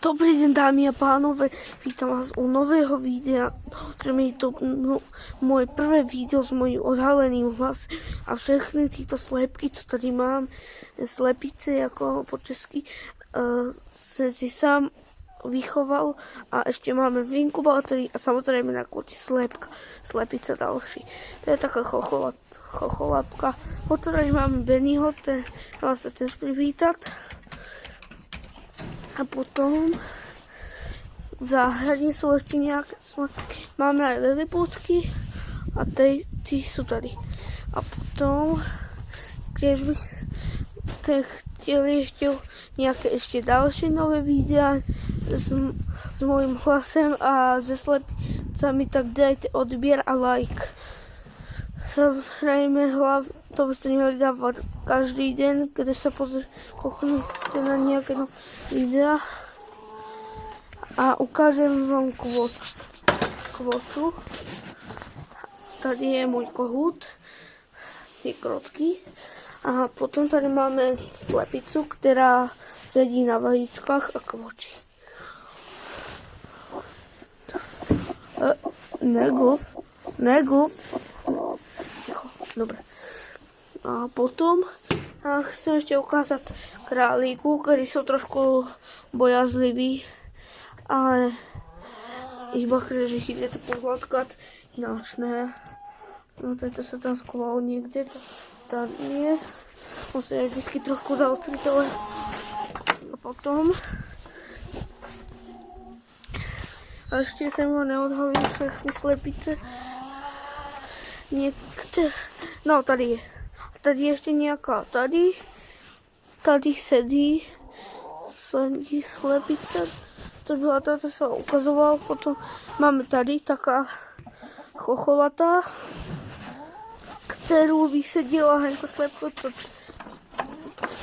Dobrý deň, dámy a pánové, vítam vás u nového videa, ktorým je to moje prvé video s mojím odhaleným hlasom a všechny títo slepky, co tady mám, slepice, ako po česky, som si sám vychoval a ešte máme v inkubátori a samozrejme na koti slepica další. To je taká chocholapka, po ktorej máme Bennyho, ten vás sa tiež privítať. A potom v záhradě jsou ještě nějaké smaky. Máme aj liliputky a ty jsou tady. A potom, když bych chtěli ještě nějaké ještě další nové videa s mojím hlasem a se slepicami, tak dajte odběr a like. Samozřejmě to byste měli dávat každý den, kde se kouknete na nějaké videa a ukážem vám kvotu. Tady je můj kohút, ty krotky. A potom tady máme slepicu, která sedí na vajíčkách a kvočí. Neglup. Ticho, dobré. A potom chcem ještě ukázat králíků, kteří jsou trošku bojazliví, ale iba když ich jdete pohladkat, jináč ne. No tento se tam schoval někde, tady je. Musím je vždycky trošku zaostřit, ale a potom a ještě jsem ho neodhalil všechny slepice. No tady je. Tady ještě nějaká, tady sedí slepice, to byla tato, se ukazoval, potom máme tady taká chocholatá, kterou vysedila hnedka slepko, to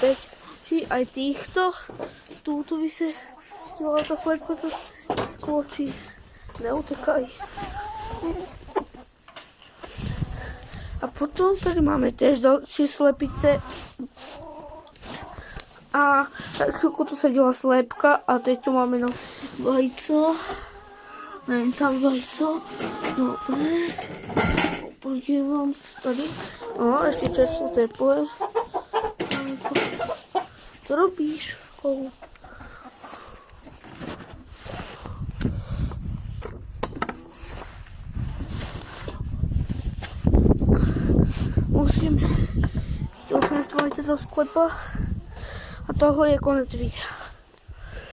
teď, aj týchto, túto vysedila ta slepko, to kvočí, neutekají. A potom tady máme též další slepice. A tak chvilku tu seděla slepka a teď tu máme vajco. Nevím, tam vajco. No, podívám se tady. No, ještě čerstvo teplé. Co robíš? Musím to upěstovat do sklepa a tohle je konec videa.